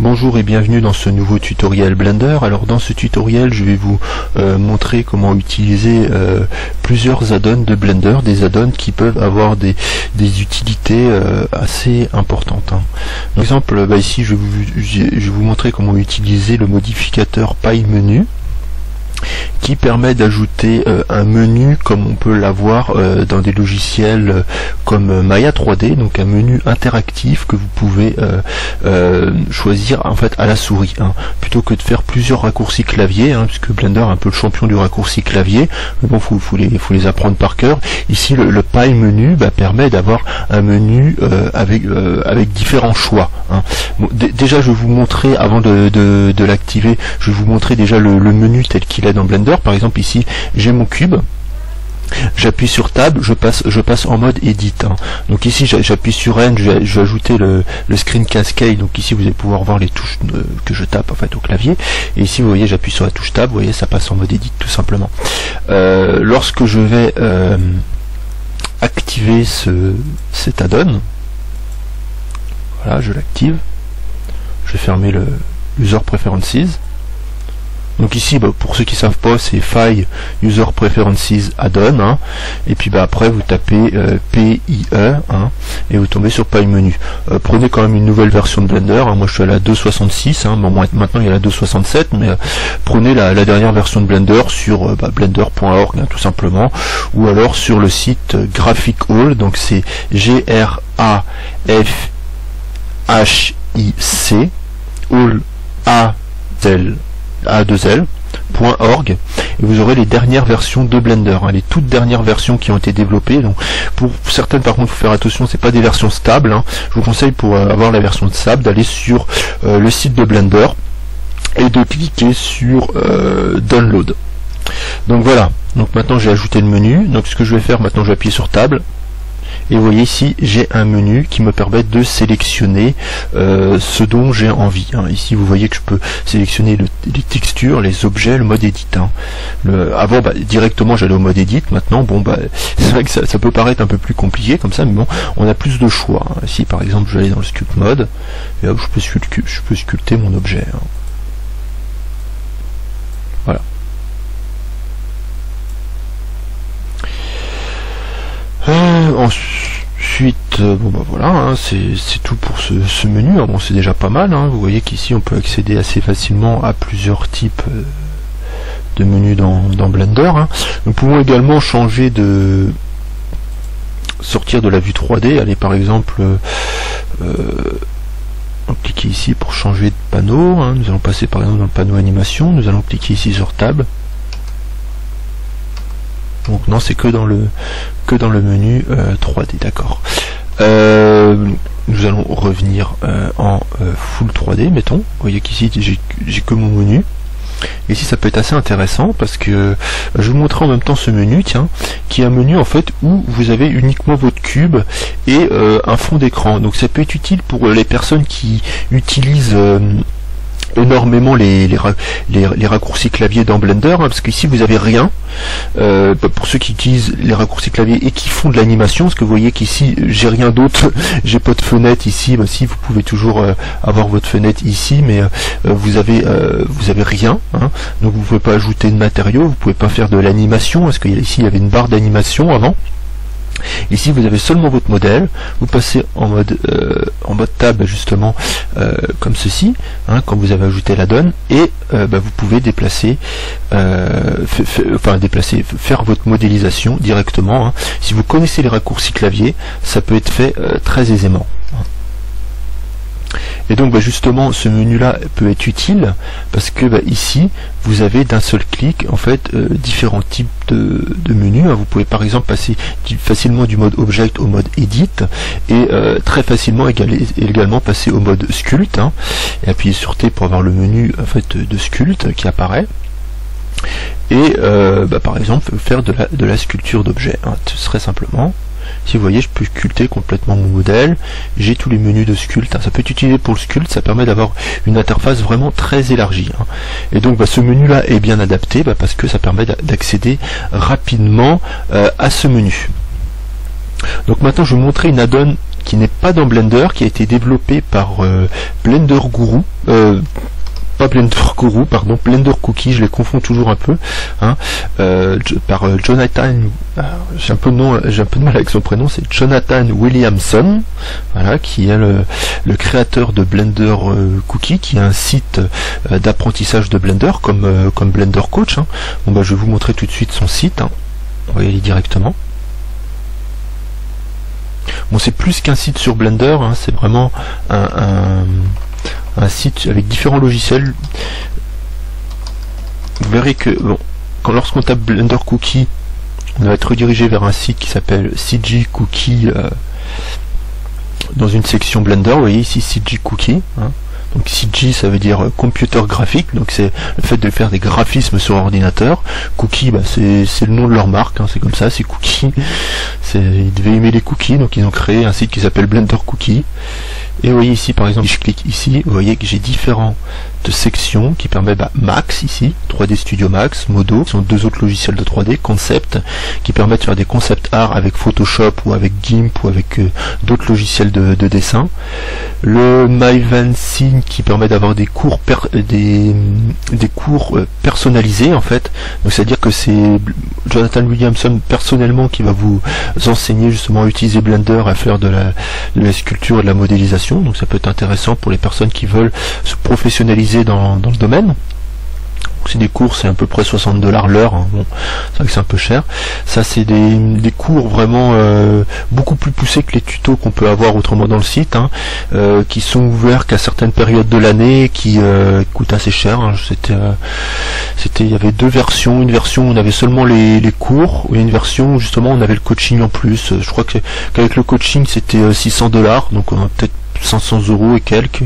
Bonjour et bienvenue dans ce nouveau tutoriel Blender. Alors dans ce tutoriel je vais vous montrer comment utiliser plusieurs add-ons de Blender, des add-ons qui peuvent avoir des utilités assez importantes. Par exemple, ici je vais vous montrer comment utiliser le modificateur PyMenu, qui permet d'ajouter un menu comme on peut l'avoir dans des logiciels comme Maya 3D, donc un menu interactif que vous pouvez choisir en fait à la souris, plutôt que de faire plusieurs raccourcis clavier, puisque Blender est un peu le champion du raccourci clavier, mais bon, faut les apprendre par cœur. Ici le PyMenu permet d'avoir un menu avec différents choix. Bon, déjà je vais vous montrer, avant de l'activer, je vais vous montrer déjà le menu tel qu'il est dans Blender. Par exemple, ici j'ai mon cube, j'appuie sur Tab, je passe en mode Edit. Donc ici j'appuie sur N, je vais ajouter le Screen Cascade. Donc ici vous allez pouvoir voir les touches que je tape en fait au clavier. Et ici vous voyez, j'appuie sur la touche Tab, vous voyez, ça passe en mode Edit tout simplement. Lorsque je vais activer cet add-on, voilà, je l'active, je vais fermer le User Preferences. Donc ici, pour ceux qui savent pas, c'est File User Preferences Add-on, et puis après vous tapez PIE, et vous tombez sur PyMenu. Prenez quand même une nouvelle version de Blender, moi je suis à la 2.66, bon, maintenant il y a la 2.67, mais prenez la dernière version de Blender sur blender.org tout simplement, ou alors sur le site Graphic Hall, donc c'est GRAFHIC, Hall A2L.org, et vous aurez les dernières versions de Blender, les toutes dernières versions qui ont été développées. Donc pour certaines, par contre, il faut faire attention, c'est pas des versions stables. Je vous conseille, pour avoir la version stable, d'aller sur le site de Blender et de cliquer sur Download. Donc voilà, donc maintenant j'ai ajouté le menu. Donc ce que je vais faire maintenant, je vais appuyer sur Table. Et vous voyez ici, j'ai un menu qui me permet de sélectionner ce dont j'ai envie. Ici, vous voyez que je peux sélectionner les textures, les objets, le mode Edit. Avant, directement, j'allais au mode Edit. Maintenant, bon, c'est vrai que ça peut paraître un peu plus compliqué comme ça, mais bon, on a plus de choix. Ici, par exemple, je vais aller dans le Sculpt Mode, et hop, je peux sculpter mon objet. Voilà. Ensuite, voilà, c'est tout pour ce menu. Bon, c'est déjà pas mal. Vous voyez qu'ici on peut accéder assez facilement à plusieurs types de menus dans Blender. Nous pouvons également changer sortir de la vue 3D. Allez, par exemple, on clique ici pour changer de panneau. Nous allons passer par exemple dans le panneau animation. Nous allons cliquer ici sur Tab. Donc non, c'est que dans le menu 3D, d'accord. Nous allons revenir en full 3D, mettons. Vous voyez qu'ici j'ai que mon menu. Et ici ça peut être assez intéressant parce que je vais vous montrer en même temps ce menu, qui est un menu en fait où vous avez uniquement votre cube et un fond d'écran. Donc ça peut être utile pour les personnes qui utilisent énormément les raccourcis clavier dans Blender, parce qu'ici vous avez rien. Pour ceux qui utilisent les raccourcis clavier et qui font de l'animation, parce que vous voyez qu'ici j'ai rien d'autre, j'ai pas de fenêtre ici. Si vous pouvez toujours avoir votre fenêtre ici, mais vous avez rien, donc vous pouvez pas ajouter de matériaux, vous pouvez pas faire de l'animation, parce qu'ici il y avait une barre d'animation avant. Ici vous avez seulement votre modèle, vous passez en mode Tab justement, comme ceci, quand vous avez ajouté l'add-on, et vous pouvez déplacer, faire votre modélisation directement. Si vous connaissez les raccourcis clavier, ça peut être fait très aisément. Et donc justement ce menu là peut être utile parce que ici vous avez d'un seul clic en fait différents types de menus. Vous pouvez par exemple passer facilement du mode Object au mode Edit, et très facilement également passer au mode Sculpt, et appuyer sur T pour avoir le menu en fait de Sculpt qui apparaît. Et par exemple faire de la sculpture d'objets, très simplement. Si vous voyez, je peux sculpter complètement mon modèle, j'ai tous les menus de sculpt. Ça peut être utilisé pour le sculpt, ça permet d'avoir une interface vraiment très élargie. Et donc ce menu là est bien adapté parce que ça permet d'accéder rapidement à ce menu. Donc maintenant je vais vous montrer une add-on qui n'est pas dans Blender, qui a été développé par Blender Guru, pas Blender Guru, pardon, Blender Cookie, je les confonds toujours un peu, hein, par Jonathan, j'ai un peu de mal avec son prénom, c'est Jonathan Williamson, voilà, qui est le créateur de Blender Cookie, qui est un site d'apprentissage de Blender, comme Blender Coach, hein. Bon, bah, je vais vous montrer tout de suite son site, hein. On va y aller directement. Bon, c'est plus qu'un site sur Blender, hein, c'est vraiment un site avec différents logiciels. Vous verrez que bon, lorsqu'on tape Blender Cookie, on va être redirigé vers un site qui s'appelle CG Cookie, dans une section Blender. Vous voyez ici CG Cookie, hein. Donc CG, ça veut dire computer graphique, donc c'est le fait de faire des graphismes sur ordinateur. Cookie, bah, c'est le nom de leur marque, hein, c'est comme ça, c'est Cookie. Ils devaient aimer les cookies, donc ils ont créé un site qui s'appelle Blender Cookie. Et vous voyez ici, par exemple, si je clique ici, vous voyez que j'ai différentes sections qui permettent Max ici, 3D Studio Max, Modo, qui sont deux autres logiciels de 3D, Concept, qui permettent de faire des concept art avec Photoshop ou avec GIMP ou avec d'autres logiciels de dessin. Le MyVancine qui permet d'avoir des cours personnalisés en fait. Donc c'est-à-dire que c'est Jonathan Williamson personnellement qui va vous enseigner justement à utiliser Blender, à faire de la sculpture et de la modélisation. Donc ça peut être intéressant pour les personnes qui veulent se professionnaliser dans le domaine. C'est des cours, c'est à peu près 60$ l'heure, hein. Bon, c'est vrai que c'est un peu cher. Ça, c'est des cours vraiment beaucoup plus poussés que les tutos qu'on peut avoir autrement dans le site, hein, qui sont ouverts qu'à certaines périodes de l'année, qui coûtent assez cher, hein. Il y avait deux versions, une version où on avait seulement les cours, et une version où justement on avait le coaching en plus. Je crois qu'avec le coaching c'était 600$, donc on a peut-être 500€ et quelques,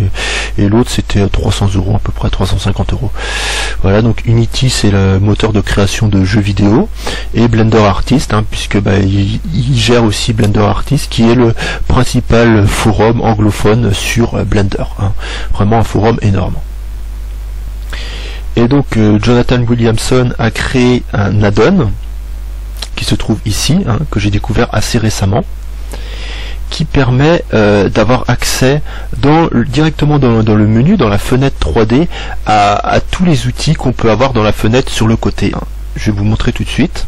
et l'autre c'était 300€, à peu près 350€. Voilà, donc Unity c'est le moteur de création de jeux vidéo, et Blender Artist, hein, puisque il gère aussi Blender Artist, qui est le principal forum anglophone sur Blender, hein. Vraiment un forum énorme. Et donc Jonathan Williamson a créé un add-on qui se trouve ici, hein, que j'ai découvert assez récemment, qui permet d'avoir accès directement dans le menu, dans la fenêtre 3D, à tous les outils qu'on peut avoir dans la fenêtre sur le côté, hein. Je vais vous montrer tout de suite.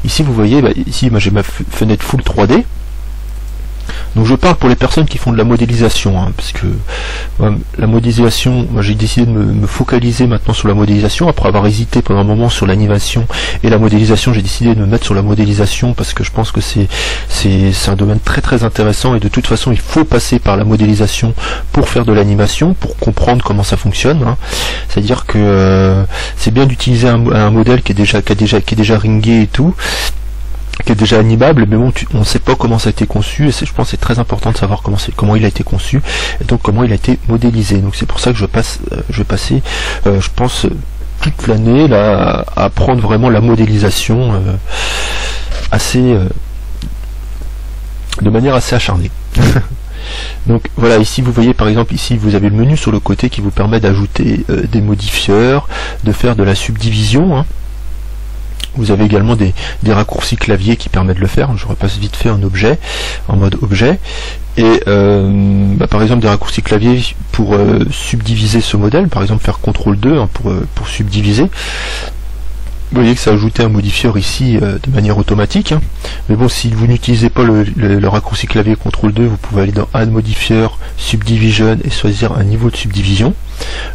Ici vous voyez, ici j'ai ma fenêtre full 3D. Donc je parle pour les personnes qui font de la modélisation, hein, parce que la modélisation, j'ai décidé de me focaliser maintenant sur la modélisation, après avoir hésité pendant un moment sur l'animation et la modélisation. J'ai décidé de me mettre sur la modélisation parce que je pense que c'est un domaine très très intéressant, et de toute façon il faut passer par la modélisation pour faire de l'animation, pour comprendre comment ça fonctionne, hein. C'est-à-dire que c'est bien d'utiliser un modèle qui est déjà ringé et tout, qui est déjà animable, mais bon, on ne sait pas comment ça a été conçu, et je pense que c'est très important de savoir comment il a été conçu, et donc comment il a été modélisé. Donc c'est pour ça que je vais passer, je pense, toute l'année là à apprendre vraiment la modélisation de manière assez acharnée. Donc voilà, ici vous voyez par exemple, ici vous avez le menu sur le côté qui vous permet d'ajouter des modifieurs, de faire de la subdivision, hein. Vous avez également des raccourcis clavier qui permettent de le faire. Je repasse vite fait en mode objet. Et par exemple des raccourcis clavier pour subdiviser ce modèle, par exemple faire CTRL 2, hein, pour subdiviser. Vous voyez que ça a ajouté un modifieur ici de manière automatique, hein. Mais bon, si vous n'utilisez pas le raccourci clavier CTRL 2, vous pouvez aller dans Add Modifier, Subdivision et choisir un niveau de subdivision.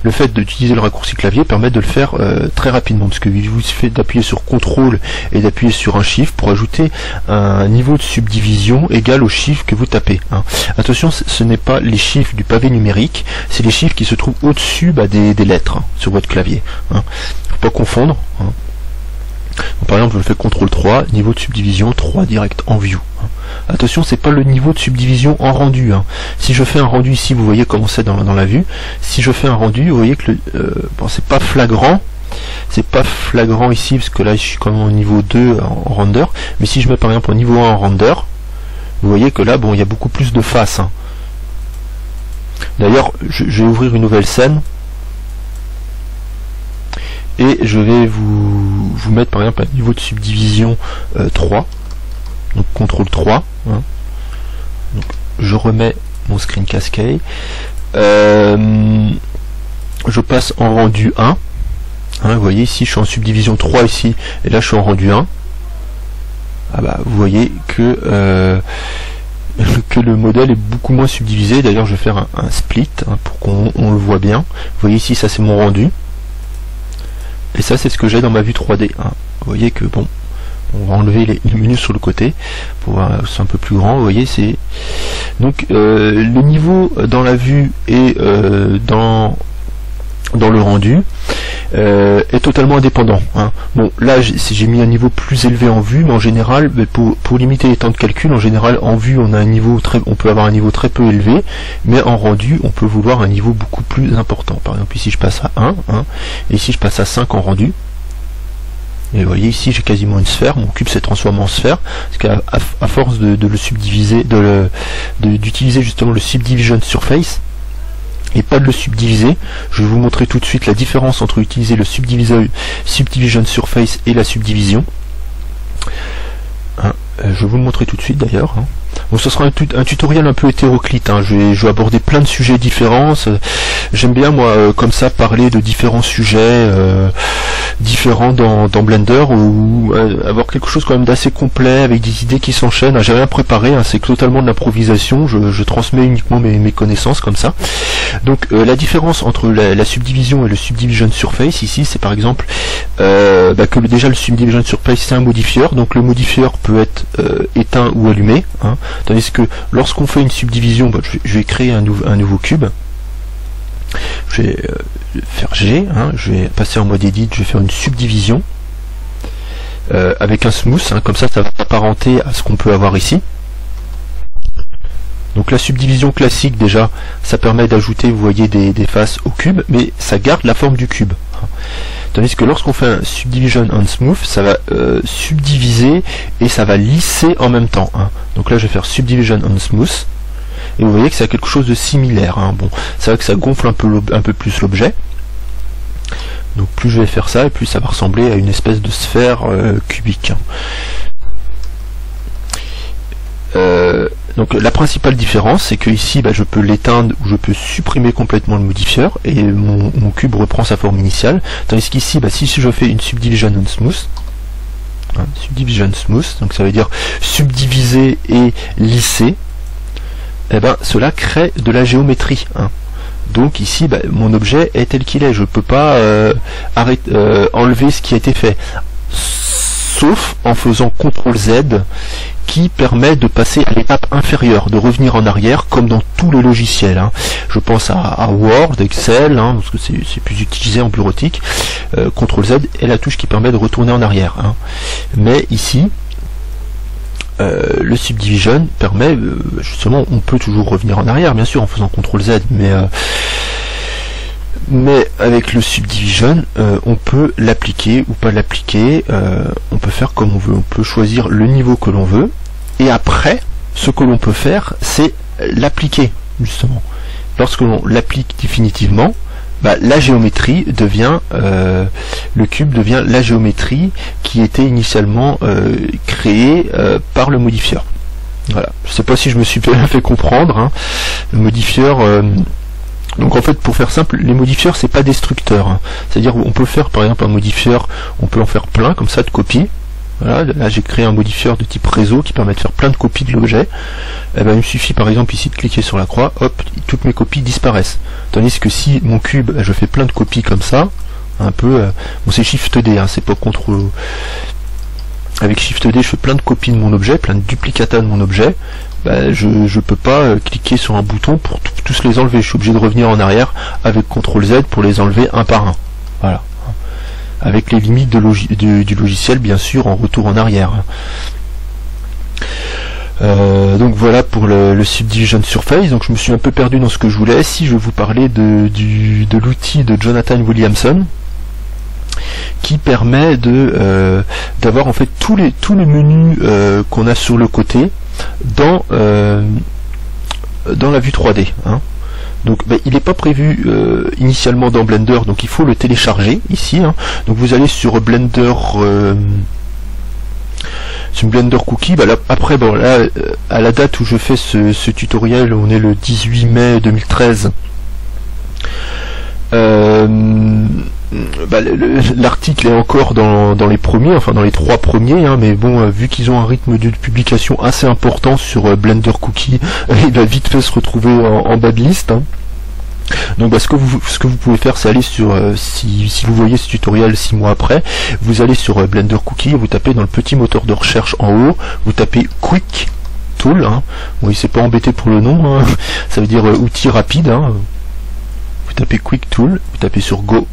Le fait d'utiliser le raccourci clavier permet de le faire très rapidement, parce qu'il vous suffit d'appuyer sur CTRL et d'appuyer sur un chiffre pour ajouter un niveau de subdivision égal au chiffre que vous tapez, hein. Attention, ce n'est pas les chiffres du pavé numérique, c'est les chiffres qui se trouvent au-dessus des lettres, hein, sur votre clavier, hein. Faut pas confondre, hein. Donc, par exemple, je fais CTRL 3, niveau de subdivision 3 direct en view, hein. Attention, c'est pas le niveau de subdivision en rendu, hein. Si je fais un rendu ici, vous voyez comment c'est dans la vue. Si je fais un rendu, vous voyez que c'est pas flagrant. C'est pas flagrant ici, parce que là je suis quand même au niveau 2 en render. Mais si je mets par exemple au niveau 1 en render, vous voyez que là, bon, il y a beaucoup plus de faces, hein. D'ailleurs, je vais ouvrir une nouvelle scène. Et je vais vous mettre par exemple un niveau de subdivision 3, donc CTRL 3, hein. Donc, je remets mon screen cascade. Je passe en rendu 1. Vous voyez ici, je suis en subdivision 3 ici, et là je suis en rendu 1. Ah bah, vous voyez que le modèle est beaucoup moins subdivisé. D'ailleurs, je vais faire un split pour qu'on le voit bien. Vous voyez ici, ça c'est mon rendu. Et ça, c'est ce que j'ai dans ma vue 3D. Vous voyez que bon, on va enlever les menus sur le côté pour voir, c'est un peu plus grand. Vous voyez, c'est donc le niveau dans la vue et dans le rendu est totalement indépendant. Bon, là j'ai mis un niveau plus élevé en vue, mais en général, pour limiter les temps de calcul, en général en vue on peut avoir un niveau très peu élevé, mais en rendu on peut vouloir un niveau beaucoup plus important. Par exemple ici je passe à 1, et ici je passe à 5 en rendu. Et vous voyez ici j'ai quasiment une sphère, mon cube s'est transformé en sphère, parce qu'à force de le subdiviser, d'utiliser justement le subdivision surface, et pas de le subdiviser. Je vais vous montrer tout de suite la différence entre utiliser le subdivision surface et la subdivision. Je vais vous le montrer tout de suite d'ailleurs. Bon, ce sera un tutoriel un peu hétéroclite. Je vais aborder plein de sujets différents. J'aime bien moi comme ça parler de différents sujets différents dans Blender, ou avoir quelque chose quand même d'assez complet avec des idées qui s'enchaînent. J'ai rien préparé, c'est totalement de l'improvisation. Je transmets uniquement mes connaissances comme ça. Donc la différence entre la subdivision et le subdivision surface ici, c'est par exemple que déjà le subdivision surface c'est un modifieur, donc le modifieur peut être éteint ou allumé, tandis que lorsqu'on fait une subdivision, je vais créer un nouveau cube. Je vais faire G, je vais passer en mode edit, je vais faire une subdivision avec un smooth, comme ça va s'apparenter à ce qu'on peut avoir ici. Donc la subdivision classique, déjà, ça permet d'ajouter, vous voyez, des faces au cube, mais ça garde la forme du cube. Tandis que lorsqu'on fait un subdivision on smooth, ça va subdiviser et ça va lisser en même temps. Donc là je vais faire subdivision on smooth, et vous voyez que c'est quelque chose de similaire. Bon, c'est vrai que ça gonfle un peu plus l'objet. Donc plus je vais faire ça, et plus ça va ressembler à une espèce de sphère cubique. Donc la principale différence, c'est que ici je peux l'éteindre ou je peux supprimer complètement le modifieur et mon cube reprend sa forme initiale, tandis qu'ici si je fais une subdivision on smooth, subdivision smooth, donc ça veut dire subdiviser et lisser, cela crée de la géométrie. Donc ici mon objet est tel qu'il est, je ne peux pas enlever ce qui a été fait, sauf en faisant CTRL Z, qui permet de passer à l'étape inférieure, de revenir en arrière, comme dans tous les logiciels. Je pense à Word, Excel, parce que c'est plus utilisé en bureautique. CTRL Z est la touche qui permet de retourner en arrière. Mais ici, le subdivision permet, justement, on peut toujours revenir en arrière, bien sûr, en faisant CTRL Z, mais avec le subdivision, on peut l'appliquer ou pas l'appliquer, on peut faire comme on veut, on peut choisir le niveau que l'on veut, et après, ce que l'on peut faire, c'est l'appliquer, justement. Lorsque l'on l'applique définitivement, la géométrie devient, le cube devient la géométrie qui était initialement créée par le modifieur. Voilà. Je ne sais pas si je me suis bien fait comprendre. Le modifieur... Donc en fait, pour faire simple, les modifieurs c'est pas destructeur. C'est-à-dire on peut faire par exemple un modifieur, on peut en faire plein comme ça de copies. Voilà, là j'ai créé un modifieur de type réseau qui permet de faire plein de copies de l'objet. Il me suffit par exemple ici de cliquer sur la croix, hop, toutes mes copies disparaissent. Tandis que si mon cube, je fais plein de copies comme ça, un peu, bon c'est Shift D, c'est pas CTRL. Avec Shift D, je fais plein de copies de mon objet, plein de duplicata de mon objet. Je peux pas cliquer sur un bouton pour tous les enlever. Je suis obligé de revenir en arrière avec CTRL Z pour les enlever un par un. Voilà. Avec les limites du logiciel, bien sûr, en retour en arrière. Donc voilà pour le subdivision surface. Donc je me suis un peu perdu dans ce que je voulais. Si je vais vous parler de l'outil de Jonathan Williamson, qui permet d'avoir en fait tous les menus qu'on a sur le côté dans la vue 3D. Donc il n'est pas prévu initialement dans Blender, donc il faut le télécharger ici. Donc vous allez sur Blender c'est une Blender Cookie. Bah là, après, bon là, à la date où je fais ce tutoriel, on est le 18 mai 2013. L'article est encore dans les premiers, enfin dans les 3 premiers, hein, mais bon, vu qu'ils ont un rythme de publication assez important sur Blender Cookie, il va vite fait se retrouver en bas de liste. Hein. Donc bah, ce que vous pouvez faire, c'est aller sur, si vous voyez ce tutoriel 6 mois après, vous allez sur Blender Cookie, vous tapez dans le petit moteur de recherche en haut, vous tapez Quick Tool, hein. Bon, il s'est pas embêté pour le nom, hein. Ça veut dire outil rapide, hein. Vous tapez Quick Tool, vous tapez sur Go,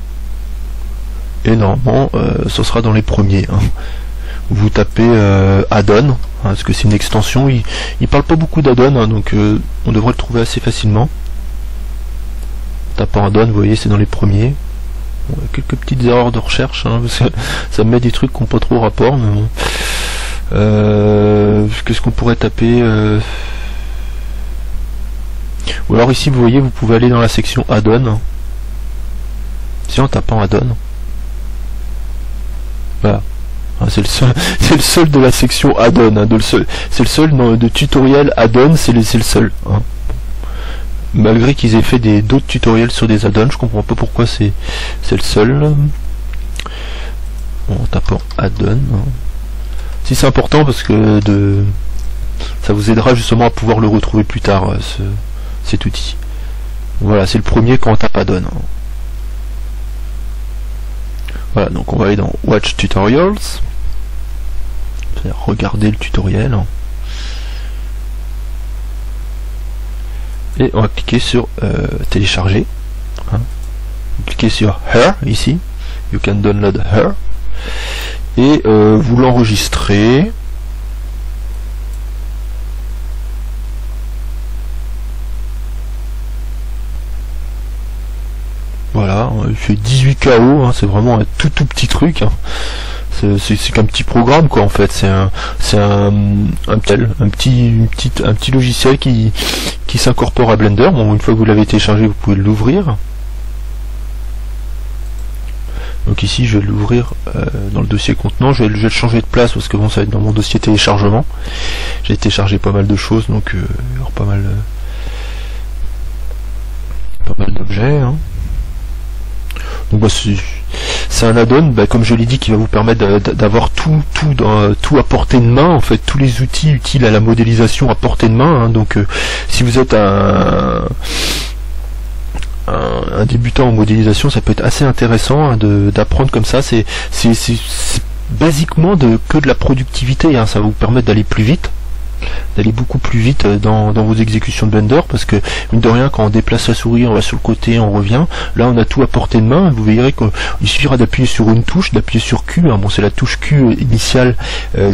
et normalement ce sera dans les premiers. Hein. Vous tapez add-on, hein, parce que c'est une extension, il parle pas beaucoup d'add-on, hein, donc on devrait le trouver assez facilement. Tapant add-on, vous voyez, c'est dans les premiers. Bon, quelques petites erreurs de recherche, hein, parce que ça me met des trucs qui n'ont pas trop rapport, mais bon. Qu'est-ce qu'on pourrait taper Ou alors ici, vous voyez, vous pouvez aller dans la section add-on. Si en tapant add-on. Voilà. C'est le seul de la section add-on. Hein, c'est le seul de tutoriel add-on, c'est le seul. Hein. Malgré qu'ils aient fait d'autres tutoriels sur des add-ons, je comprends pas pourquoi c'est le seul. Bon, en tapant add-on. Hein. Si c'est important parce que ça vous aidera justement à pouvoir le retrouver plus tard, cet outil. Voilà, c'est le premier quand on tape add-on. Hein. Voilà, donc on va aller dans Watch Tutorials. Regarder le tutoriel. Et on va cliquer sur télécharger. Hein. Cliquez sur Her ici. You can download Her. Et vous l'enregistrez. Voilà, il fait 18 KO, hein, c'est vraiment un tout petit truc. Hein. C'est qu'un petit programme quoi en fait, c'est un petit logiciel qui s'incorpore à Blender. Bon, une fois que vous l'avez téléchargé, vous pouvez l'ouvrir. Donc ici je vais l'ouvrir dans le dossier contenant, je vais le changer de place parce que bon, ça va être dans mon dossier téléchargement. J'ai téléchargé pas mal de choses, donc il y aura pas mal d'objets. Hein. Donc bah, c'est un add-on, bah, comme je l'ai dit, qui va vous permettre d'avoir tout à portée de main, en fait, tous les outils utiles à la modélisation à portée de main. Hein. Donc si vous êtes un débutant en modélisation, ça peut être assez intéressant hein, d'apprendre comme ça. C'est basiquement que de la productivité, hein. Ça va vous permettre d'aller plus vite, d'aller beaucoup plus vite dans vos exécutions de Blender, parce que mine de rien, quand on déplace la souris, on va sur le côté, on revient, là on a tout à portée de main. Vous verrez qu'il suffira d'appuyer sur une touche, d'appuyer sur Q, hein. Bon, c'est la touche Q initiale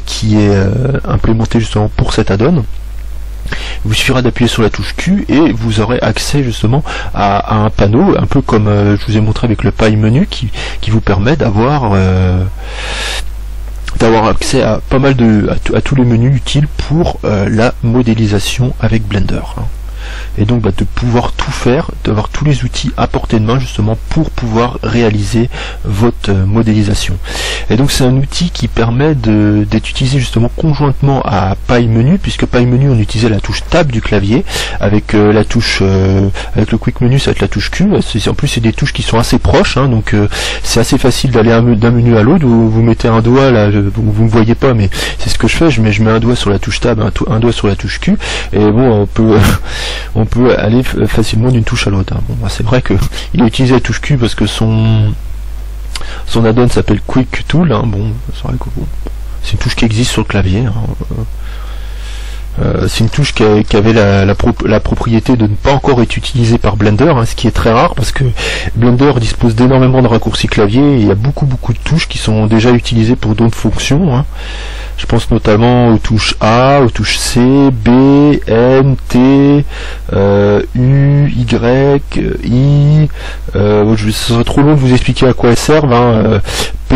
qui est implémentée justement pour cet add-on. Il vous suffira d'appuyer sur la touche Q et vous aurez accès justement à un panneau, un peu comme je vous ai montré avec le Pie Menu, qui vous permet d'avoir accès à pas mal à tous les menus utiles pour la modélisation avec Blender. Hein. Et donc de pouvoir tout faire, d'avoir tous les outils à portée de main justement pour pouvoir réaliser votre modélisation. Et donc c'est un outil qui permet d'être utilisé justement conjointement à Pie Menu, puisque Pie Menu on utilisait la touche Tab du clavier, avec la touche avec le Quick Menu ça va être la touche Q. En plus c'est des touches qui sont assez proches, hein, donc c'est assez facile d'aller d'un menu à l'autre. Vous mettez un doigt là, vous me voyez pas, mais c'est ce que je fais. Je mets un doigt sur la touche Tab, un doigt sur la touche Q, et bon on peut aller facilement d'une touche à l'autre. Hein. Bon, bah, c'est vrai que il a utilisé la touche Q parce que son add-on s'appelle Quick Tool. Hein. Bon, c'est vrai que c'est une touche qui existe sur le clavier. Hein. C'est une touche qui avait la propriété de ne pas encore être utilisée par Blender, hein, ce qui est très rare parce que Blender dispose d'énormément de raccourcis clavier et il y a beaucoup de touches qui sont déjà utilisées pour d'autres fonctions. Hein. Je pense notamment aux touches A, aux touches C, B, N, T, U, Y, I. Ce serait trop long de vous expliquer à quoi elles servent. Hein. P.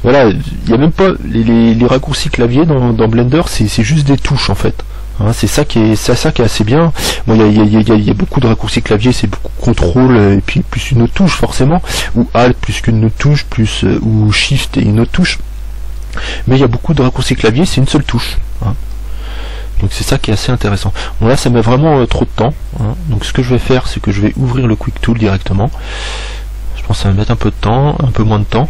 Voilà, il n'y a même pas les raccourcis clavier dans Blender, c'est juste des touches en fait. Hein, c'est ça qui est assez bien. Bon, il y a beaucoup de raccourcis clavier, c'est beaucoup contrôle et puis plus une autre touche forcément, ou Alt plus qu'une autre touche, ou Shift et une autre touche. Mais il y a beaucoup de raccourcis clavier, c'est une seule touche. Hein. Donc c'est ça qui est assez intéressant. Bon là ça met vraiment trop de temps. Hein. Donc ce que je vais faire, c'est que je vais ouvrir le Quick Tool directement. Je pense que ça va mettre un peu de temps, un peu moins de temps.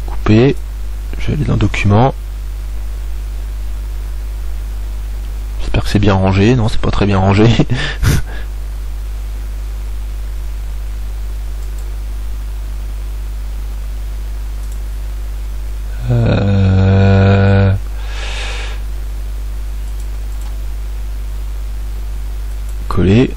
Couper. Je vais aller dans Documents. J'espère que c'est bien rangé. Non, c'est pas très bien rangé. Coller.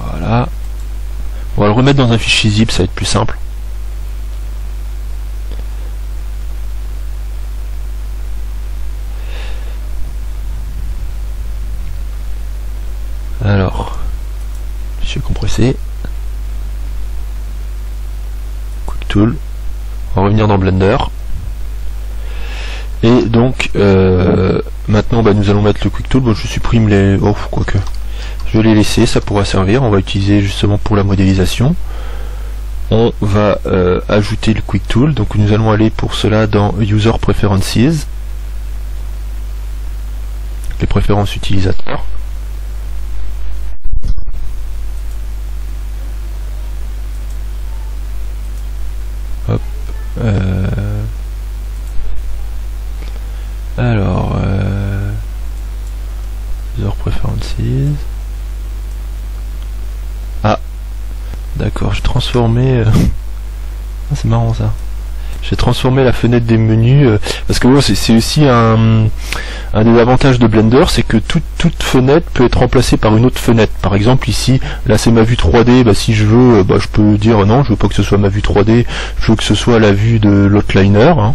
Voilà. On va le remettre dans un fichier zip, ça va être plus simple. Alors, fichier compressé. Quick Tool. On va revenir dans Blender. Et donc, maintenant, nous allons mettre le Quick Tool. Bon, je supprime les... Oh, quoique. Je vais les laisser, ça pourra servir. On va utiliser justement pour la modélisation. On va ajouter le Quick Tool. Donc nous allons aller pour cela dans User Preferences. Les préférences utilisateurs. Hop. Alors, User Preferences. Ah, d'accord, j'ai transformé. Ah, c'est marrant ça. J'ai transformé la fenêtre des menus parce que c'est aussi un des avantages de Blender, c'est que toute fenêtre peut être remplacée par une autre fenêtre. Par exemple ici, là c'est ma vue 3D, si je veux, je peux dire non, je veux pas que ce soit ma vue 3D, je veux que ce soit la vue de l'outliner. Hein.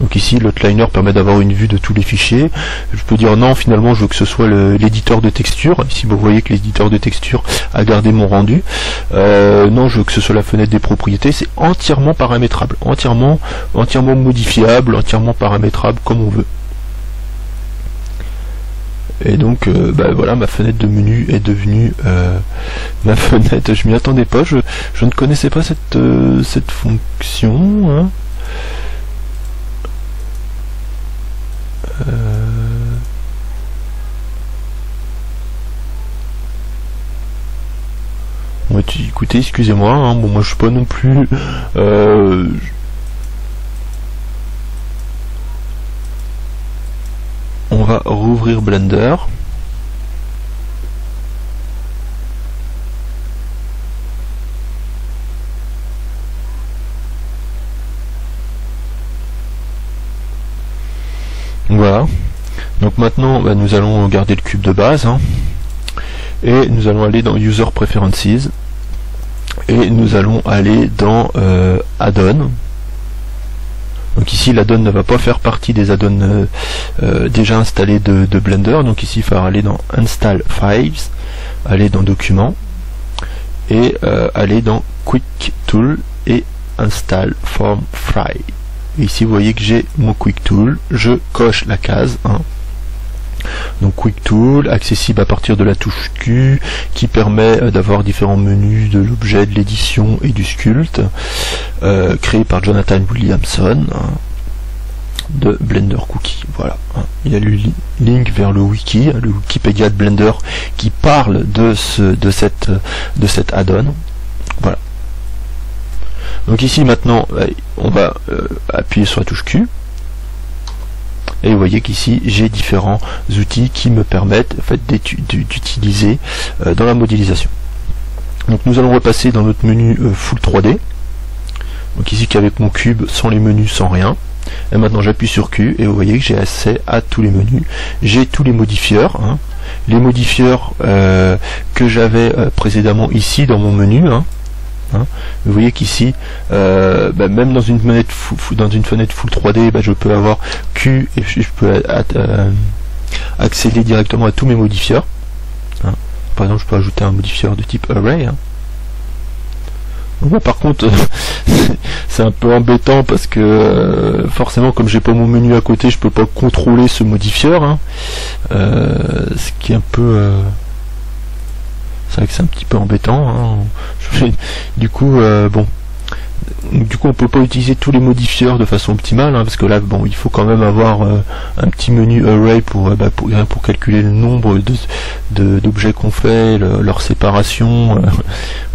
Donc ici l'outliner permet d'avoir une vue de tous les fichiers. Je peux dire non, finalement je veux que ce soit l'éditeur de texture. Ici vous voyez que l'éditeur de texture a gardé mon rendu. Non, je veux que ce soit la fenêtre des propriétés. C'est entièrement paramétrable, entièrement modifiable, entièrement paramétrable comme on veut. Et donc voilà, ma fenêtre de menu est devenue ma fenêtre. Je m'y attendais pas, je ne connaissais pas cette fonction. Hein. Ouais, écoutez, excusez-moi, hein, bon, moi je suis pas non plus on va rouvrir Blender. Voilà. Donc maintenant, nous allons garder le cube de base. Hein, et nous allons aller dans User Preferences. Et nous allons aller dans Add-on. Donc ici, l'add-on ne va pas faire partie des add-ons déjà installés de Blender. Donc ici, il faut aller dans Install Files, aller dans Documents, et aller dans Quick Tool et Install From File. Et ici vous voyez que j'ai mon Quick Tool, je coche la case 1. Donc Quick Tool, accessible à partir de la touche Q, qui permet d'avoir différents menus de l'objet, de l'édition et du sculpte, créé par Jonathan Williamson, hein, de Blender Cookie. Voilà, hein. Il y a le link vers le wiki, le Wikipédia de Blender, qui parle de cette add-on. Voilà. Donc ici maintenant on va appuyer sur la touche Q et vous voyez qu'ici j'ai différents outils qui me permettent en fait, d'utiliser dans la modélisation. Donc nous allons repasser dans notre menu Full 3D. Donc ici qu'avec mon cube, sans les menus, sans rien. Et maintenant j'appuie sur Q et vous voyez que j'ai accès à tous les menus. J'ai tous les modifieurs. Hein. Les modifieurs que j'avais précédemment ici dans mon menu. Hein. Hein. Vous voyez qu'ici, même dans une fenêtre full 3D, je peux avoir Q et je peux accéder directement à tous mes modifieurs. Hein. par exemple je peux ajouter un modifieur de type array, hein. Donc, bah, par contre c'est un peu embêtant parce que forcément comme j'ai pas mon menu à côté, je peux pas contrôler ce modifieur, hein. Ce qui est un peu c'est vrai que c'est un petit peu embêtant, hein. Du coup bon, du coup on peut pas utiliser tous les modifieurs de façon optimale, hein, parce que là bon, il faut quand même avoir un petit menu array pour calculer le nombre d'objets qu'on fait, leur séparation,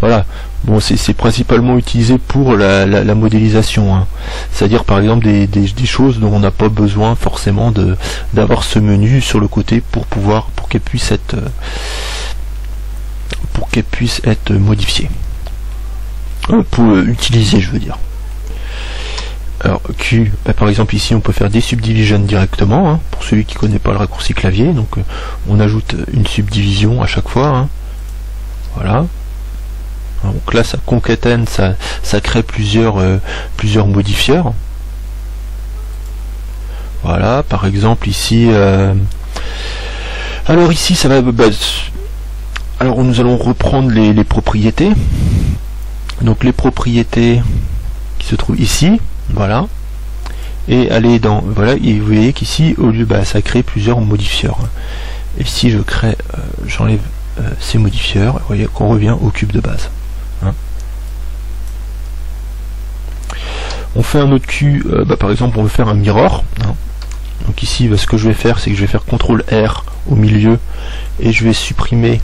voilà. Bon, c'est principalement utilisé pour la modélisation, hein. C'est-à-dire par exemple des choses dont on n'a pas besoin forcément d'avoir ce menu sur le côté pour qu'elles puissent être modifiées. Pour utiliser, je veux dire. Alors Q, par exemple ici on peut faire des subdivisions directement, hein, pour celui qui connaît pas le raccourci clavier. Donc on ajoute une subdivision à chaque fois, hein. Voilà. Donc là ça concatène, ça crée plusieurs modifieurs. Voilà, par exemple ici alors ici ça va alors nous allons reprendre les propriétés. Donc les propriétés qui se trouvent ici, voilà, et aller dans, voilà, et vous voyez qu'ici au lieu, ça crée plusieurs modifieurs. Et si je crée, j'enlève ces modifieurs, vous voyez qu'on revient au cube de base, hein. On fait un autre Q, par exemple on veut faire un mirror, hein. Donc ici ce que je vais faire, c'est que je vais faire CTRL R au milieu et je vais supprimer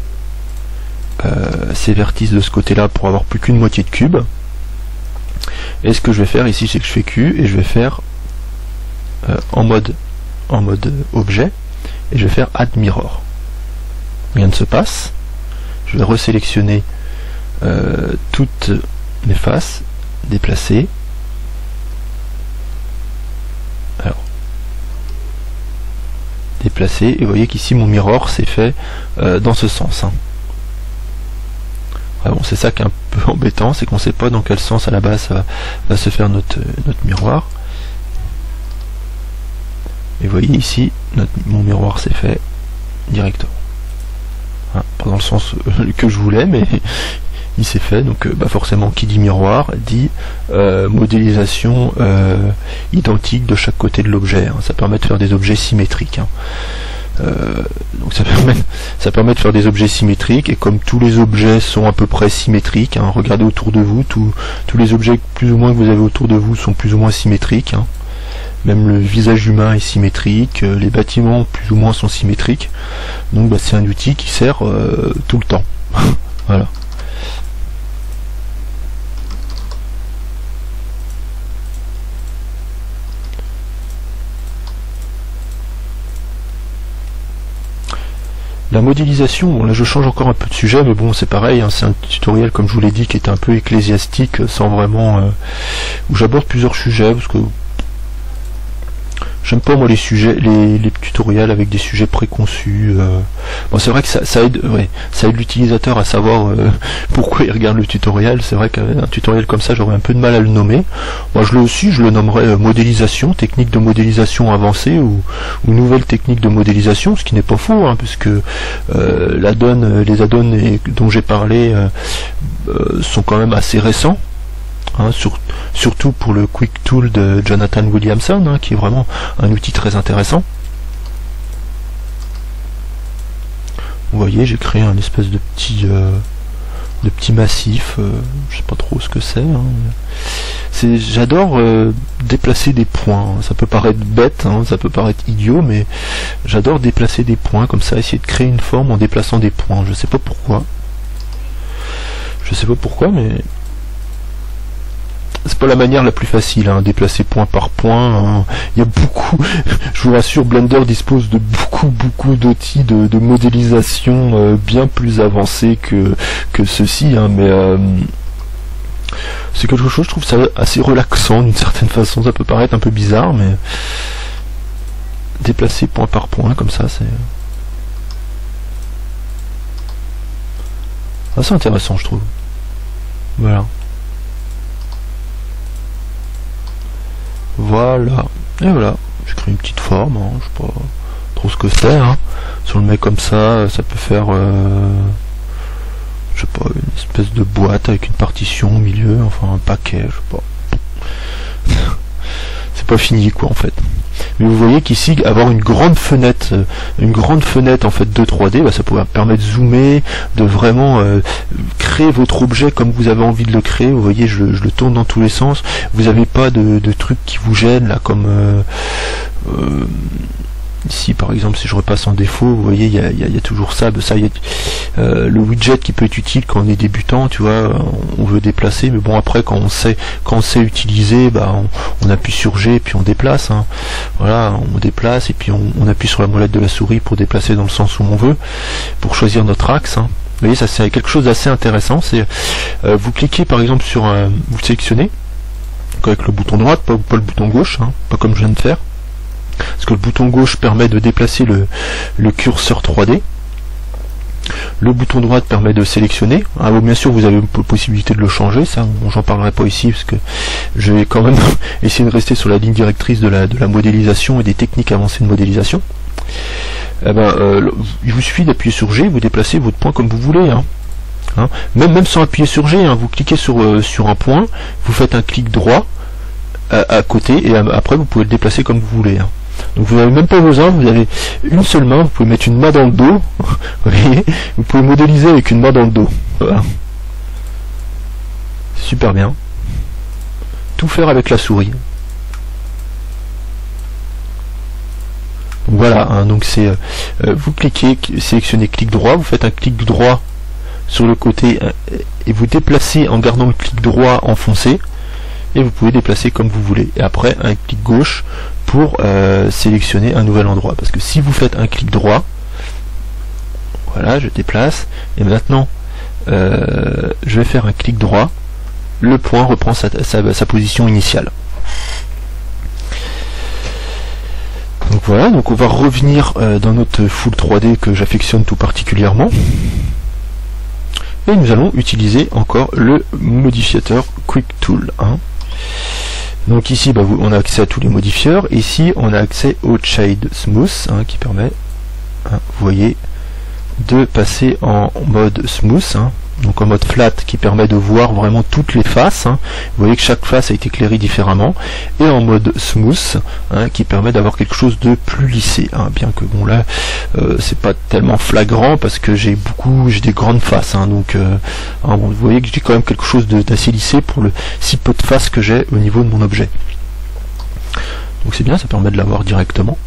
ces vertices de ce côté là pour avoir plus qu'une moitié de cube. Et ce que je vais faire ici, c'est que je fais Q et je vais faire en mode objet, et je vais faire add mirror. Rien ne se passe. Je vais resélectionner toutes mes faces, déplacer. Alors déplacer, et vous voyez qu'ici mon mirror s'est fait dans ce sens, hein. Bon, c'est ça qui est un peu embêtant, c'est qu'on ne sait pas dans quel sens à la base va se faire notre miroir. Et vous voyez ici, mon miroir s'est fait directement, hein, pas dans le sens que je voulais, mais il s'est fait. Donc forcément qui dit miroir dit modélisation identique de chaque côté de l'objet, hein. Ça permet de faire des objets symétriques, hein. Donc ça permet de faire des objets symétriques, et comme tous les objets sont à peu près symétriques, hein, regardez autour de vous, tous les objets plus ou moins que vous avez autour de vous sont plus ou moins symétriques, hein. Même le visage humain est symétrique, les bâtiments plus ou moins sont symétriques, donc c'est un outil qui sert tout le temps. Voilà. La modélisation, bon là je change encore un peu de sujet, mais bon c'est pareil, hein, c'est un tutoriel comme je vous l'ai dit qui est un peu ecclésiastique, sans vraiment où j'aborde plusieurs sujets, parce que j'aime pas moi les tutoriels avec des sujets préconçus. Bon c'est vrai que ça aide, ouais, ça aide l'utilisateur à savoir pourquoi il regarde le tutoriel. C'est vrai qu'un tutoriel comme ça j'aurais un peu de mal à le nommer. Moi je le nommerais modélisation, technique de modélisation avancée, ou nouvelle technique de modélisation, ce qui n'est pas faux, hein, puisque les add-ons dont j'ai parlé sont quand même assez récents. Hein, surtout pour le Quick Tool de Jonathan Williamson, hein, qui est vraiment un outil très intéressant. Vous voyez, j'ai créé un espèce de petit massif, je sais pas trop ce que c'est, hein. J'adore déplacer des points, ça peut paraître bête, hein, ça peut paraître idiot, mais j'adore déplacer des points comme ça, essayer de créer une forme en déplaçant des points. Je sais pas pourquoi, mais c'est pas la manière la plus facile, hein, déplacer point par point, hein. Il y a beaucoup, je vous rassure, Blender dispose de beaucoup d'outils de modélisation bien plus avancés que ceci, hein, mais c'est quelque chose, je trouve ça assez relaxant d'une certaine façon. Ça peut paraître un peu bizarre, mais déplacer point par point comme ça, c'est assez intéressant, je trouve. Voilà. Voilà, et voilà, j'ai créé une petite forme, hein, je sais pas trop ce que c'est, hein. Si on le met comme ça peut faire je sais pas, une espèce de boîte avec une partition au milieu, enfin un paquet, je sais pas. C'est pas fini quoi en fait. Mais vous voyez qu'ici avoir une grande fenêtre en fait de 3D, bah, ça pourrait permettre de zoomer, de vraiment créer votre objet comme vous avez envie de le créer. Vous voyez, je le tourne dans tous les sens. Vous n'avez pas de trucs qui vous gênent là, comme ici par exemple, si je repasse en défaut, vous voyez, il y a toujours ça, le widget qui peut être utile quand on est débutant, tu vois, on veut déplacer, mais bon après quand on sait utiliser, bah on appuie sur G et puis on déplace, hein. Voilà, on déplace et puis on appuie sur la molette de la souris pour déplacer dans le sens où on veut, pour choisir notre axe, hein. Vous voyez, ça c'est quelque chose d'assez intéressant. C'est vous cliquez par exemple sur vous sélectionnez avec le bouton droit, pas le bouton gauche, hein, pas comme je viens de faire. Parce que le bouton gauche permet de déplacer le curseur 3D. Le bouton droit permet de sélectionner. Ah, bon, bien sûr, vous avez la possibilité de le changer. Ça, j'en parlerai pas ici parce que je vais quand même essayer de rester sur la ligne directrice de la modélisation et des techniques avancées de modélisation. Eh ben, il vous suffit d'appuyer sur G, vous déplacez votre point comme vous voulez. Hein. Même sans appuyer sur G, hein, vous cliquez sur un point, vous faites un clic droit à côté et après vous pouvez le déplacer comme vous voulez. Hein. Donc vous n'avez même pas besoin, vous avez une seule main, vous pouvez mettre une main dans le dos, vous voyez, vous pouvez modéliser avec une main dans le dos. Voilà. Super bien. Tout faire avec la souris. Donc voilà, hein, donc c'est vous cliquez, sélectionnez clic droit, vous faites un clic droit sur le côté et vous déplacez en gardant le clic droit enfoncé. Et vous pouvez déplacer comme vous voulez. Et après un clic gauche pour sélectionner un nouvel endroit. Parce que si vous faites un clic droit, voilà, je déplace. Et maintenant, je vais faire un clic droit. Le point reprend sa position initiale. Donc voilà, donc on va revenir dans notre full 3D que j'affectionne tout particulièrement. Et nous allons utiliser encore le modificateur Quick Tool. Hein. Donc ici bah, on a accès à tous les modifieurs. Ici on a accès au Shade Smooth, hein, qui permet, hein, vous voyez, de passer en mode smooth, hein, donc en mode flat, qui permet de voir vraiment toutes les faces. Hein. Vous voyez que chaque face a été éclairée différemment, et en mode smooth, hein, qui permet d'avoir quelque chose de plus lissé. Hein, bien que bon là, c'est pas tellement flagrant parce que j'ai des grandes faces. Hein, donc, hein, bon, vous voyez que j'ai quand même quelque chose d'assez lissé pour le si peu de faces que j'ai au niveau de mon objet. Donc c'est bien, ça permet de l'avoir directement.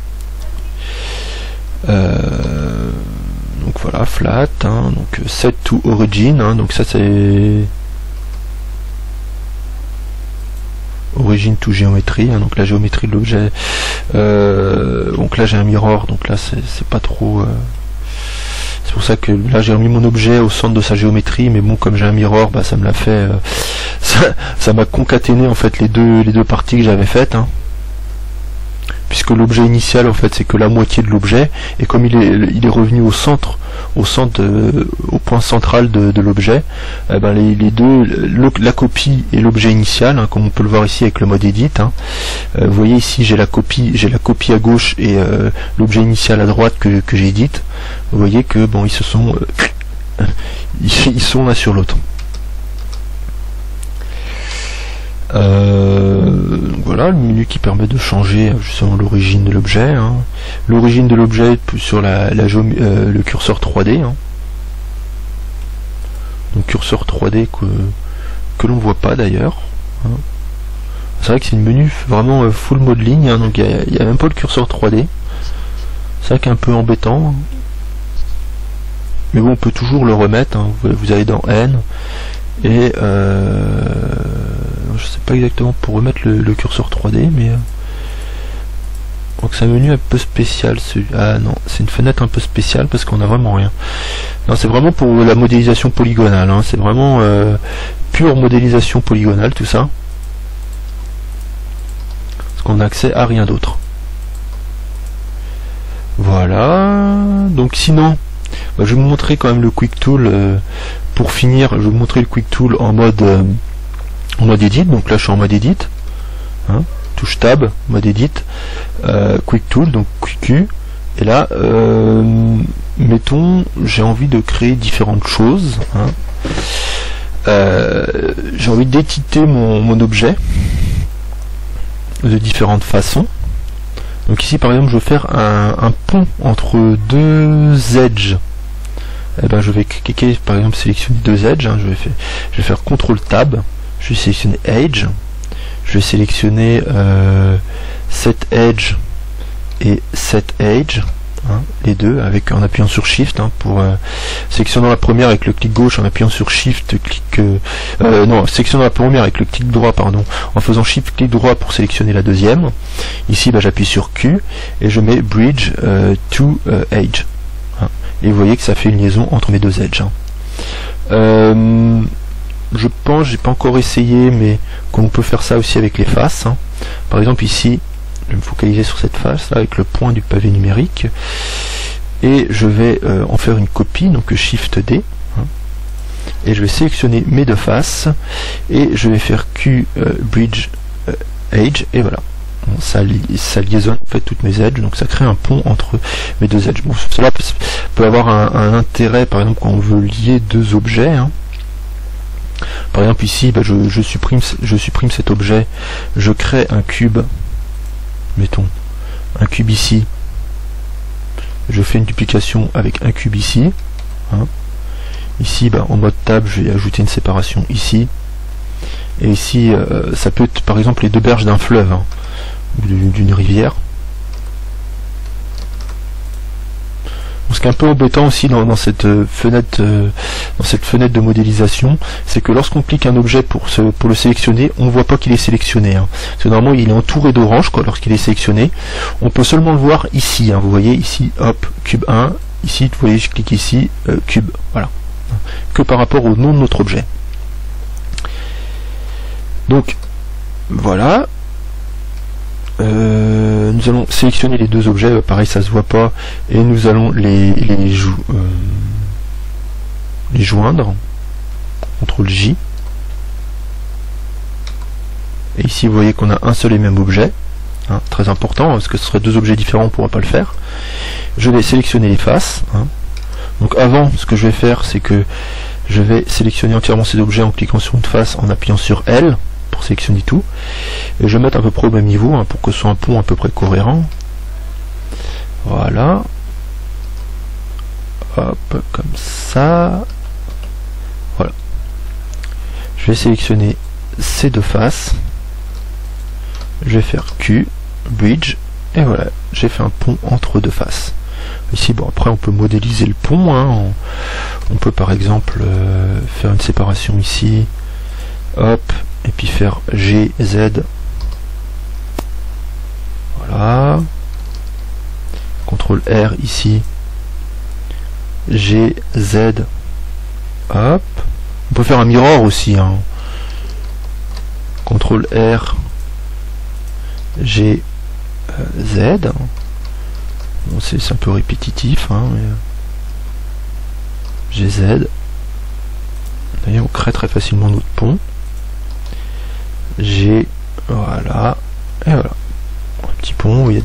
Donc voilà, flat, hein, donc set to origin, hein, donc ça c'est origin to géométrie, hein, donc la géométrie de l'objet. Donc là j'ai un mirror, donc là c'est pas trop. C'est pour ça que là j'ai remis mon objet au centre de sa géométrie, mais bon, comme j'ai un mirror, bah ça me l'a fait. Ça m'a concaténé en fait les deux parties que j'avais faites. Hein. Puisque l'objet initial en fait c'est que la moitié de l'objet, et comme il est revenu au centre, au point central de l'objet, ben les deux, la copie et l'objet initial, hein, comme on peut le voir ici avec le mode edit, hein. Vous voyez ici j'ai la copie à gauche et l'objet initial à droite que j'ai édite. Vous voyez que bon ils se sont ils sont l'un sur l'autre. Voilà le menu qui permet de changer justement l'origine de l'objet. Hein. L'origine de l'objet sur le curseur 3D. Hein. Donc curseur 3D que l'on voit pas d'ailleurs. Hein. C'est vrai que c'est une menu vraiment full modeling. Hein, donc il y a même pas le curseur 3D. C'est vrai qu'un peu embêtant. Mais bon, on peut toujours le remettre. Hein. Vous allez dans N. Et je sais pas exactement pour remettre le curseur 3D, mais donc c'est un menu un peu spécial. Ah non, c'est une fenêtre un peu spéciale parce qu'on a vraiment rien. Non, c'est vraiment pour la modélisation polygonale. Hein. C'est vraiment pure modélisation polygonale tout ça, parce qu'on a accès à rien d'autre. Voilà. Donc sinon, bah, je vais vous montrer quand même le Quick Tool. Pour finir, je vais vous montrer le Quick Tool en mode edit. Donc là je suis en mode edit, hein, touche tab, mode edit, Quick Tool, donc QQ, Et là, mettons, j'ai envie de créer différentes choses. Hein. J'ai envie d'éditer mon objet de différentes façons. Donc ici, par exemple, je veux faire un pont entre deux edges. Eh ben, je vais cliquer, par exemple, sélectionner deux edges. Hein. Je vais faire CTRL Tab. Je vais sélectionner Edge. Je vais sélectionner cet edge et cet edge, hein, les deux, en appuyant sur Shift, hein, pour sélectionnant la première avec le clic gauche, en appuyant sur Shift, sélectionnant la première avec le clic droit, pardon, en faisant Shift clic droit pour sélectionner la deuxième. Ici, j'appuie sur Q et je mets Bridge to Edge. Hein, et vous voyez que ça fait une liaison entre mes deux edges. Hein. Je pense, j'ai pas encore essayé, mais qu'on peut faire ça aussi avec les faces. Hein. Par exemple ici, je vais me focaliser sur cette face là avec le point du pavé numérique et je vais en faire une copie, donc Shift D. Hein. Et je vais sélectionner mes deux faces et je vais faire Q Bridge Edge et voilà. Bon, ça liaisonne en fait toutes mes edges, donc ça crée un pont entre mes deux edges. Bon, cela peut avoir un intérêt, par exemple quand on veut lier deux objets. Hein. Par exemple ici, je supprime cet objet, je crée un cube, mettons un cube ici, je fais une duplication avec un cube ici. Hein. Ici, en mode tab, je vais ajouter une séparation ici. Et ici, ça peut être par exemple les deux berges d'un fleuve, hein, ou d'une rivière. Ce qui est un peu embêtant aussi dans cette fenêtre de modélisation, c'est que lorsqu'on clique un objet pour le sélectionner, on ne voit pas qu'il est sélectionné. Hein. Parce que normalement il est entouré d'orange lorsqu'il est sélectionné. On peut seulement le voir ici. Hein. Vous voyez ici, hop, cube 1. Ici, vous voyez, je clique ici, cube. Voilà. Que par rapport au nom de notre objet. Donc, voilà. Nous allons sélectionner les deux objets, pareil ça se voit pas, et nous allons les joindre, CTRL J, et ici vous voyez qu'on a un seul et même objet, hein, très important, parce que ce serait deux objets différents, on ne pourra pas le faire. Je vais sélectionner les faces, hein. Donc avant, ce que je vais faire, c'est que je vais sélectionner entièrement ces objets en cliquant sur une face, en appuyant sur L, pour sélectionner tout, et je vais mettre à peu près au même niveau, hein, pour que ce soit un pont à peu près cohérent. Voilà, hop, comme ça, voilà. Je vais sélectionner ces deux faces, je vais faire Q, Bridge, et voilà, j'ai fait un pont entre deux faces. Ici, après on peut modéliser le pont, hein, on peut par exemple faire une séparation ici, hop, et puis faire GZ, voilà, CTRL R ici, GZ, hop, on peut faire un mirror aussi, hein. CTRL R, GZ, bon, c'est un peu répétitif, hein, mais GZ, d'ailleurs on crée très facilement notre pont. Voilà, et voilà, un petit pont où il y a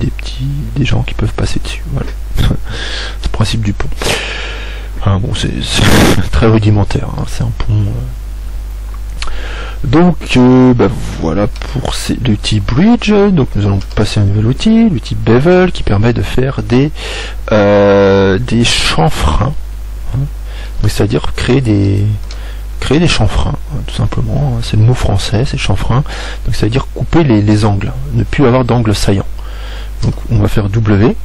des gens qui peuvent passer dessus. Voilà, c'est le principe du pont. Enfin, bon, c'est très rudimentaire, hein, c'est un pont. Donc, voilà pour l'outil Bridge. Donc, nous allons passer à un nouvel outil, l'outil Bevel, qui permet de faire des chanfreins, hein, c'est-à-dire créer des chanfreins, tout simplement, c'est le mot français, c'est chanfrein, donc ça veut dire couper les angles, ne plus avoir d'angle saillant. Donc on va faire W,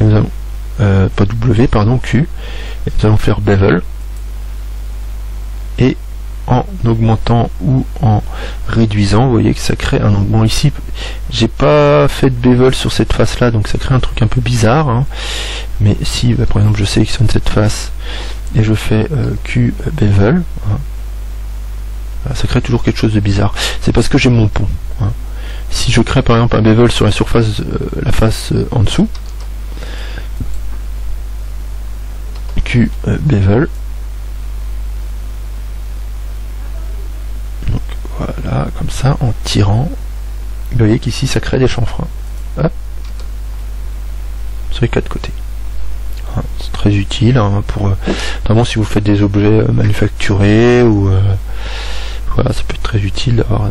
et nous allons, pas W, pardon, Q, et nous allons faire Bevel, et en augmentant ou en réduisant, vous voyez que ça crée un angle. Bon, ici, j'ai pas fait de bevel sur cette face là, donc ça crée un truc un peu bizarre, hein. Mais si, par exemple, je sélectionne cette face, et je fais Q bevel, hein, ça crée toujours quelque chose de bizarre. C'est parce que j'ai mon pont, hein. Si je crée par exemple un bevel sur la surface, la face en dessous, Q bevel, donc voilà, comme ça, en tirant, vous voyez qu'ici ça crée des chanfreins. Hop. montrer 4 côtés. C'est très utile pour notamment si vous faites des objets manufacturés ou voilà, ça peut être très utile d'avoir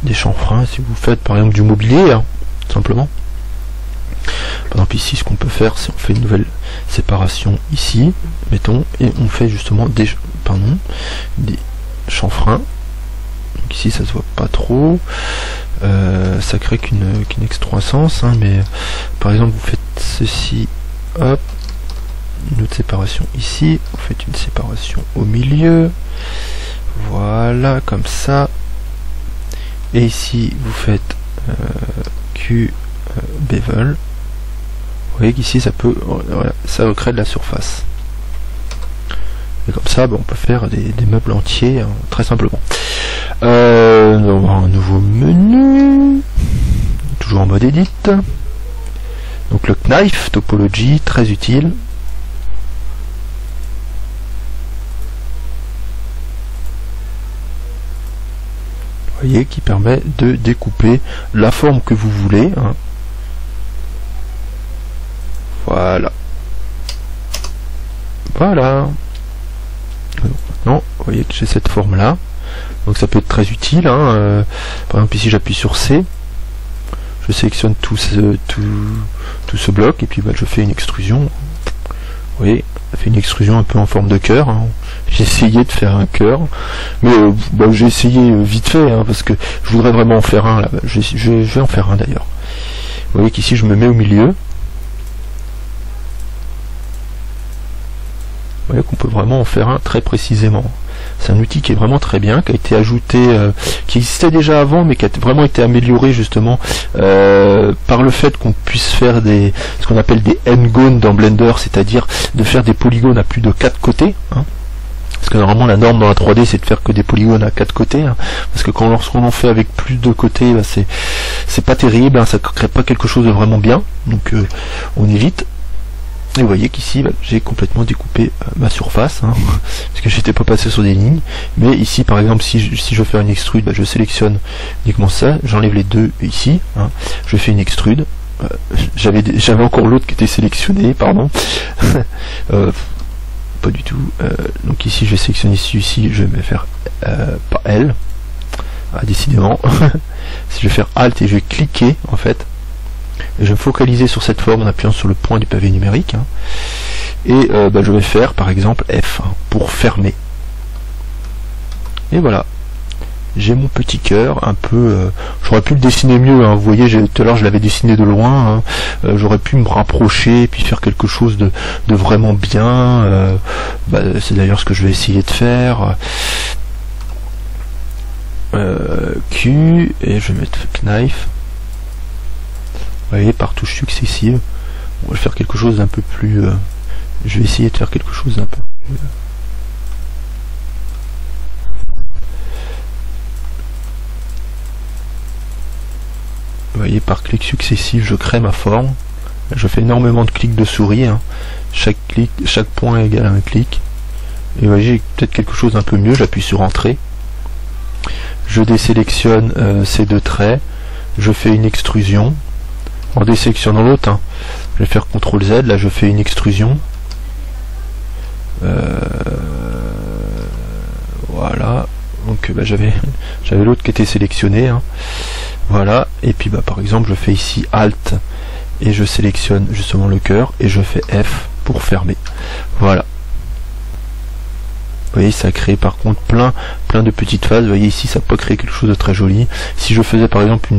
des chanfreins si vous faites par exemple du mobilier, tout simplement. Par exemple ici, ce qu'on peut faire, c'est on fait une nouvelle séparation ici, mettons, et on fait justement des chanfreins. Donc ici, ça se voit pas trop. Ça crée qu'une excroissance, mais par exemple, vous faites ceci, hop, une autre séparation ici, vous faites une séparation au milieu, voilà, comme ça. Et ici, vous faites Q bevel. Vous voyez qu'ici ça peut, voilà, ça recrée de la surface. Et comme ça, on peut faire des meubles entiers très simplement. On va avoir un nouveau menu, toujours en mode edit. Donc le knife topology, très utile. Vous voyez, qui permet de découper la forme que vous voulez. Voilà. Voilà. Maintenant, vous voyez que j'ai cette forme là. Donc ça peut être très utile. Par exemple ici j'appuie sur C. Je sélectionne tout ce bloc et puis je fais une extrusion. Vous voyez, ça fait une extrusion un peu en forme de cœur. J'ai essayé de faire un cœur. Mais j'ai essayé vite fait parce que je voudrais vraiment en faire un là. Je vais en faire un d'ailleurs. Vous voyez qu'ici je me mets au milieu. Vous voyez qu'on peut vraiment en faire un très précisément. C'est un outil qui est vraiment très bien, qui a été ajouté, qui existait déjà avant, mais qui a vraiment été amélioré justement par le fait qu'on puisse faire ce qu'on appelle des n-gones dans Blender, c'est-à-dire de faire des polygones à plus de 4 côtés. Parce que normalement la norme dans la 3D c'est de faire que des polygones à 4 côtés, parce que lorsqu'on en fait avec plus de côtés, c'est pas terrible, ça crée pas quelque chose de vraiment bien, donc on évite. Et vous voyez qu'ici j'ai complètement découpé ma surface, parce que j'étais pas passé sur des lignes. Mais ici par exemple si je veux faire une extrude, je sélectionne uniquement ça, j'enlève les deux ici, je fais une extrude. J'avais encore l'autre qui était sélectionné, pardon. Pas du tout. Donc ici je vais sélectionner celui-ci, je vais faire pas L. Décidément. Si je vais faire Alt et je vais cliquer en fait. Et je vais me focaliser sur cette forme en appuyant sur le point du pavé numérique. Et je vais faire par exemple F pour fermer. Et voilà. J'ai mon petit cœur un peu. J'aurais pu le dessiner mieux. Vous voyez, tout à l'heure je l'avais dessiné de loin. J'aurais pu me rapprocher et puis faire quelque chose de vraiment bien. C'est d'ailleurs ce que je vais essayer de faire. Q et je vais mettre knife. Vous voyez, par touche successive, on va faire quelque chose d'un peu plus. Je vais essayer de faire quelque chose d'un peu plus. Vous voyez, par clic successif, je crée ma forme. Je fais énormément de clics de souris. Chaque point est égal à un clic. Et vous voyez, j'ai peut-être quelque chose d'un peu mieux. J'appuie sur Entrée. Je désélectionne ces deux traits. Je fais une extrusion. En désélectionnant l'autre, je vais faire CTRL Z, là je fais une extrusion. Voilà, donc j'avais l'autre qui était sélectionné. Voilà, et puis par exemple je fais ici Alt et je sélectionne justement le cœur et je fais F pour fermer. Voilà. Vous voyez, ça crée par contre plein de petites phases. Vous voyez ici, ça peut créer quelque chose de très joli. Si je faisais par exemple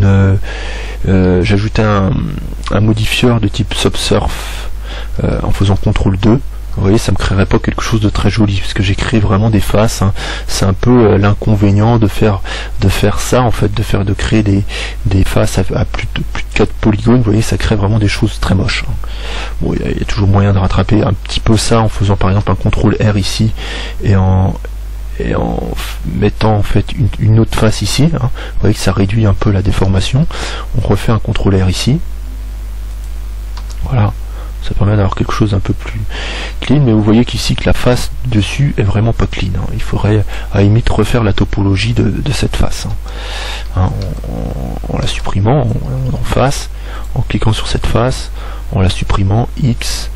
j'ajoutais un modifieur de type Subsurf en faisant CTRL 2, vous voyez, ça me créerait pas quelque chose de très joli, parce que j'ai créé vraiment des faces. C'est un peu l'inconvénient de faire ça, en fait, de créer des faces à plus de 4 polygones. Vous voyez, ça crée vraiment des choses très moches. Bon, il y a toujours moyen de rattraper un petit peu ça en faisant par exemple un CTRL R ici et en mettant en fait une autre face ici. Vous voyez que ça réduit un peu la déformation. On refait un CTRL R ici. Voilà. Ça permet d'avoir quelque chose un peu plus clean, mais vous voyez qu'ici que la face dessus est vraiment pas clean. Il faudrait à la limite refaire la topologie de cette face. En la supprimant en face, en cliquant sur cette face, en la supprimant X,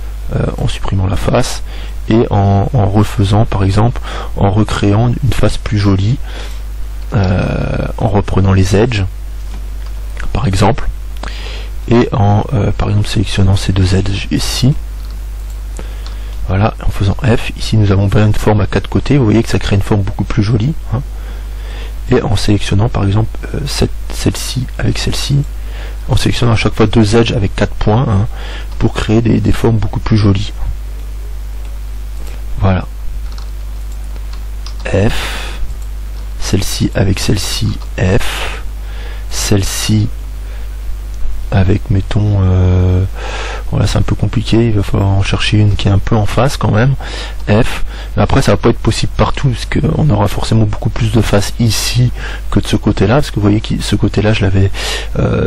en supprimant la face, et en refaisant par exemple, en recréant une face plus jolie, en reprenant les edges, par exemple. Et en par exemple sélectionnant ces deux edges ici, voilà, en faisant F, ici nous avons bien une forme à quatre côtés, vous voyez que ça crée une forme beaucoup plus jolie, et en sélectionnant par exemple celle-ci avec celle-ci, en sélectionnant à chaque fois deux edges avec 4 points, pour créer des formes beaucoup plus jolies. Voilà, F, celle-ci avec celle-ci, F, celle-ci avec, mettons, voilà, c'est un peu compliqué, il va falloir en chercher une qui est un peu en face quand même, F, mais après ça va pas être possible partout, parce qu'on aura forcément beaucoup plus de faces ici que de ce côté là, parce que vous voyez que ce côté là je l'avais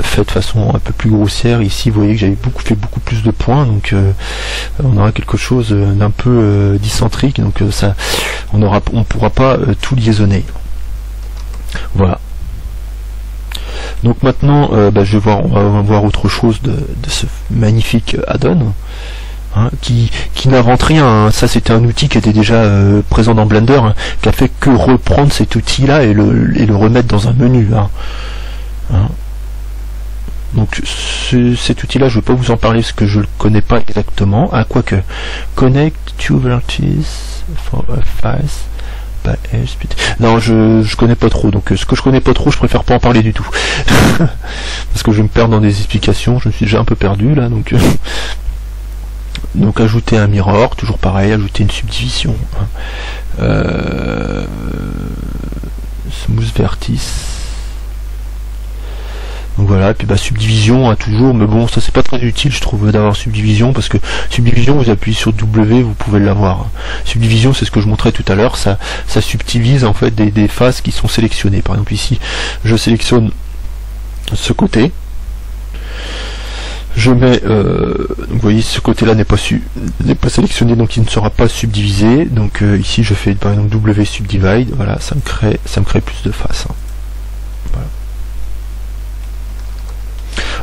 fait de façon un peu plus grossière, ici vous voyez que j'avais fait beaucoup plus de points, donc on aura quelque chose d'un peu discentrique, donc ça, on pourra pas tout liaisonner. Voilà. Donc maintenant, on va voir autre chose de ce magnifique add-on, qui n'invente rien. Ça, c'était un outil qui était déjà présent dans Blender, qui a fait que reprendre cet outil-là et le remettre dans un menu. Donc cet outil-là, je ne vais pas vous en parler parce que je ne le connais pas exactement. Quoique, Connect two vertices for a face. Non, je connais pas trop, donc ce que je connais pas trop, je préfère pas en parler du tout. Parce que je me perds dans des explications, je me suis déjà un peu perdu là, donc ajouter un mirror, toujours pareil, ajouter une subdivision. Smooth vertice. Donc voilà, et puis subdivision toujours, mais bon, ça c'est pas très utile je trouve d'avoir subdivision, parce que subdivision, vous appuyez sur W, vous pouvez l'avoir. Subdivision, c'est ce que je montrais tout à l'heure, ça subdivise en fait des faces qui sont sélectionnées. Par exemple ici, je sélectionne ce côté, je mets, vous voyez, ce côté-là n'est pas sélectionné, donc il ne sera pas subdivisé. Donc ici, je fais par exemple W subdivide, voilà, ça me crée plus de faces. Voilà.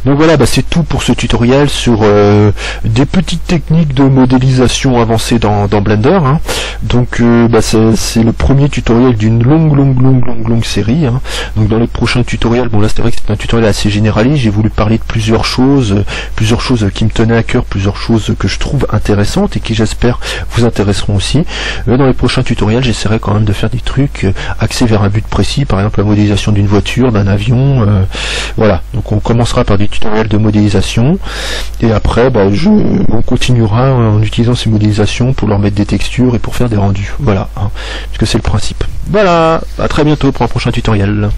Donc voilà, c'est tout pour ce tutoriel sur des petites techniques de modélisation avancée dans Blender. Donc c'est le premier tutoriel d'une longue série. Donc dans les prochains tutoriels, bon là c'est vrai que c'est un tutoriel assez généraliste, j'ai voulu parler de plusieurs choses qui me tenaient à cœur, plusieurs choses que je trouve intéressantes et qui j'espère vous intéresseront aussi. Dans les prochains tutoriels, j'essaierai quand même de faire des trucs axés vers un but précis, par exemple la modélisation d'une voiture, d'un avion, voilà. Donc on commencera par des tutoriels de modélisation et après on continuera en utilisant ces modélisations pour leur mettre des textures et pour faire des rendus, voilà, puisque c'est le principe. Voilà, à très bientôt pour un prochain tutoriel.